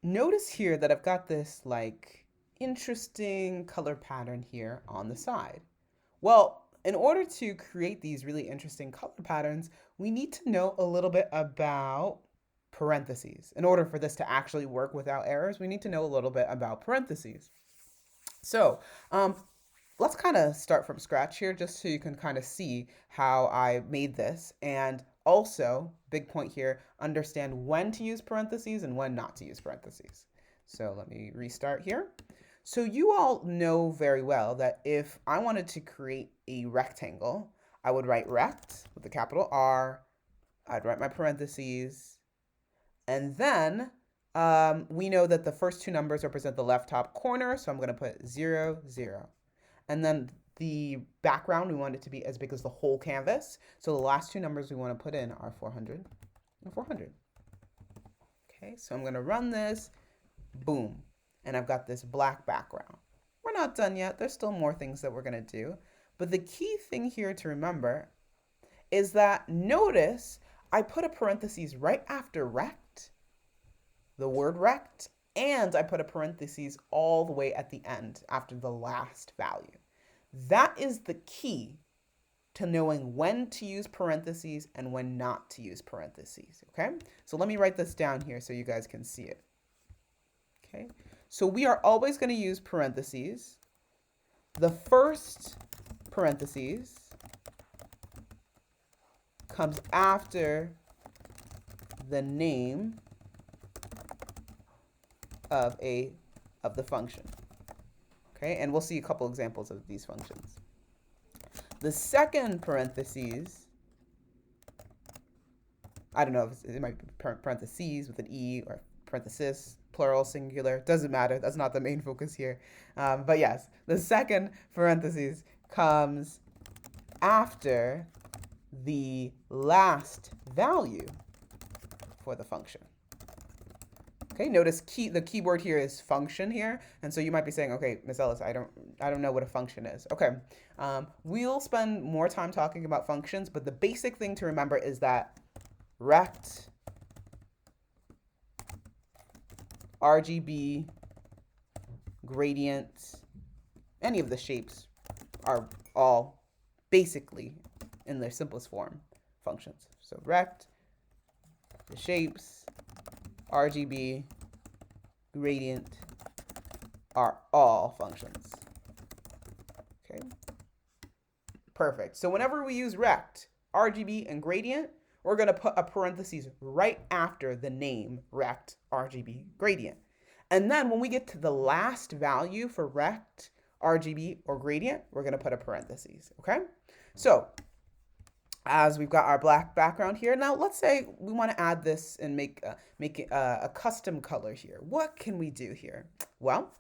notice here that I've got this like interesting color pattern here on the side. Well, in order to create these really interesting color patterns, we need to know a little bit about parentheses. In order for this to actually work without errors, we need to know a little bit about parentheses. So let's kind of start from scratch here just so you can kind of see how I made this. And also, big point here, understand when to use parentheses and when not to use parentheses. So let me restart here. So you all know very well that if I wanted to create a rectangle, I would write rect with a capital R, I'd write my parentheses, and then we know that the first two numbers represent the left top corner, so I'm going to put 0, 0. And then the background, we want it to be as big as the whole canvas. So the last two numbers we want to put in are 400 and 400. Okay, so I'm going to run this. Boom. And I've got this black background. We're not done yet. There's still more things that we're going to do. But the key thing here to remember is that notice I put a parentheses right after rect, the word rect, and I put a parentheses all the way at the end after the last value. That is the key to knowing when to use parentheses and when not to use parentheses, okay? So let me write this down here so you guys can see it, okay? So we are always going to use parentheses. The first parentheses comes after the name of the function. Okay, and we'll see a couple examples of these functions. The second parentheses, I don't know if it might be parentheses with an E or parenthesis, plural, singular, doesn't matter. That's not the main focus here. But yes, the second parentheses comes after the last value for the function. Okay, notice the keyword here is function here, and so you might be saying, okay, Miss Ellis, I don't know what a function is. Okay, we'll spend more time talking about functions, but the basic thing to remember is that rect, RGB, gradient, any of the shapes are all basically in their simplest form functions. So rect, the shapes, RGB, gradient are all functions. Okay, perfect. So whenever we use rect, RGB, and gradient, we're going to put a parentheses right after the name rect, RGB, gradient. And then when we get to the last value for rect, RGB, or gradient, we're going to put a parentheses. Okay, so as we've got our black background here, now let's say we want to add this and make it a custom color here. What can we do here? Well,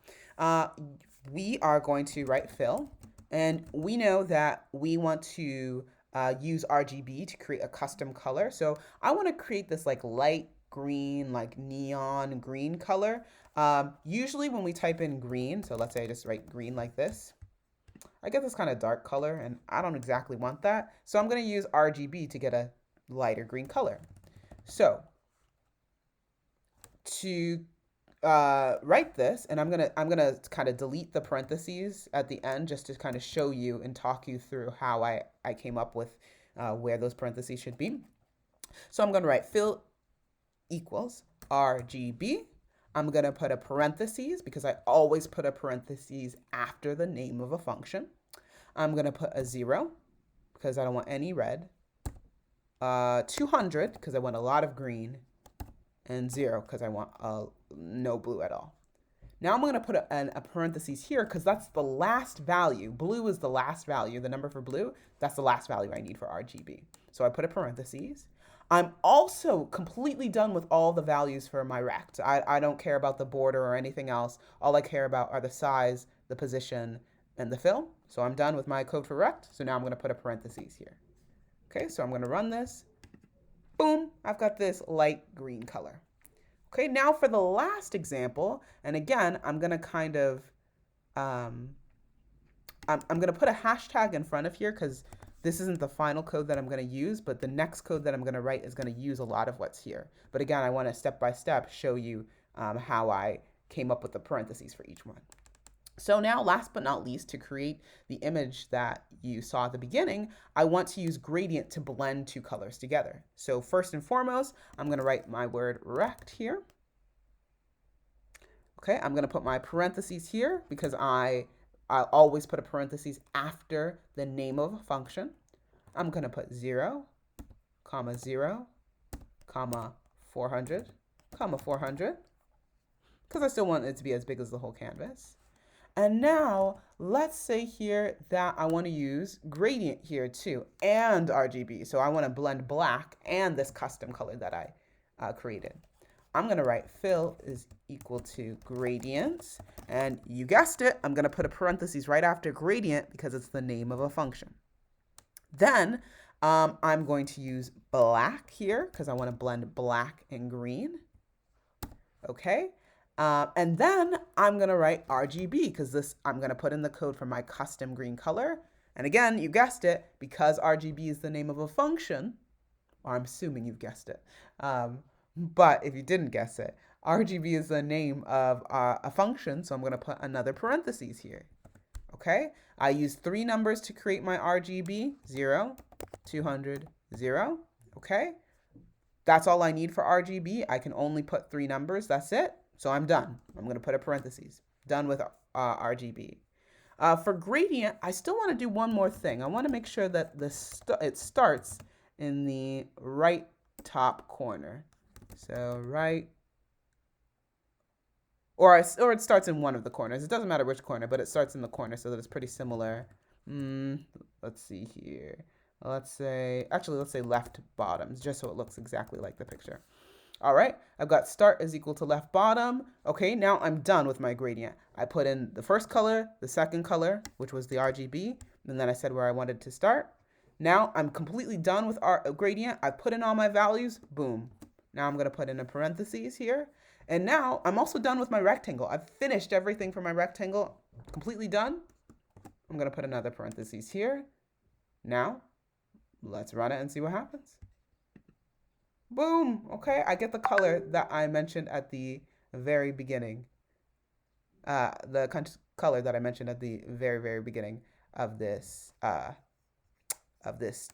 we are going to write fill, and we know that we want to use RGB to create a custom color. So I want to create this like light green, like neon green color. Usually when we type in green, so let's say I just write green like this, I get this kind of dark color, and I don't exactly want that. So I'm going to use RGB to get a lighter green color. So to write this, and I'm gonna kind of delete the parentheses at the end just to kind of show you and talk you through how I came up with where those parentheses should be. So I'm going to write fill equals RGB. I'm going to put a parentheses because I always put a parentheses after the name of a function. I'm going to put a 0 because I don't want any red. 200 because I want a lot of green. And 0 because I want no blue at all. Now I'm going to put a parentheses here because that's the last value. Blue is the last value. The number for blue, that's the last value I need for RGB. So I put a parentheses. I'm also completely done with all the values for my rect. I don't care about the border or anything else. All I care about are the size, the position, and the fill. So I'm done with my code for rect. So now I'm going to put a parentheses here. Okay, so I'm going to run this. Boom, I've got this light green color. Okay, now for the last example, and again, I'm going to kind of, I'm going to put a hashtag in front of here because this isn't the final code that I'm going to use, but the next code that I'm going to write is going to use a lot of what's here. But again, I want to step by step show you how I came up with the parentheses for each one. So now, last but not least, to create the image that you saw at the beginning, I want to use gradient to blend two colors together. So first and foremost, I'm going to write my word rect here. Okay, I'm going to put my parentheses here because I always put a parentheses after the name of a function. I'm going to put 0, comma 0, comma 400, comma 400, because I still want it to be as big as the whole canvas. And now let's say here that I want to use gradient here too, and RGB. So I want to blend black and this custom color that I created. I'm going to write fill is equal to gradient. And you guessed it, I'm going to put a parentheses right after gradient because it's the name of a function. Then I'm going to use black here because I want to blend black and green. Okay. And then I'm going to write RGB because this I'm going to put in the code for my custom green color. And again, you guessed it, because RGB is the name of a function, or I'm assuming you've guessed it. But if you didn't guess it, RGB is the name of a function, so I'm going to put another parentheses here. Okay, I use 3 numbers to create my RGB, 0, 200, 0. Okay, that's all I need for RGB. I can only put 3 numbers, that's it. So I'm done. I'm going to put a parentheses. Done with RGB. For gradient, I still want to do one more thing. I want to make sure that it starts in the right top corner. So right, or it starts in one of the corners. It doesn't matter which corner, but it starts in the corner so that it's pretty similar. Let's see here. Let's say left bottoms, just so it looks exactly like the picture. All right, I've got start is equal to left bottom. Okay, now I'm done with my gradient. I put in the first color, the second color, which was the RGB, and then I said where I wanted to start. Now I'm completely done with our gradient. I put in all my values, boom. Now I'm gonna put in a parentheses here. And now I'm also done with my rectangle. I've finished everything for my rectangle, completely done. I'm gonna put another parentheses here. Now, let's run it and see what happens. Boom, okay, I get the color that I mentioned at the very beginning. The color that I mentioned at the very, very beginning of this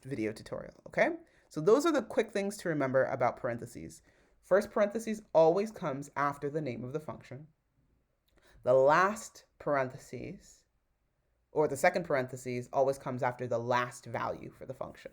video tutorial, okay? So those are the quick things to remember about parentheses. First parentheses always comes after the name of the function. The last parentheses, or the second parentheses, always comes after the last value for the function.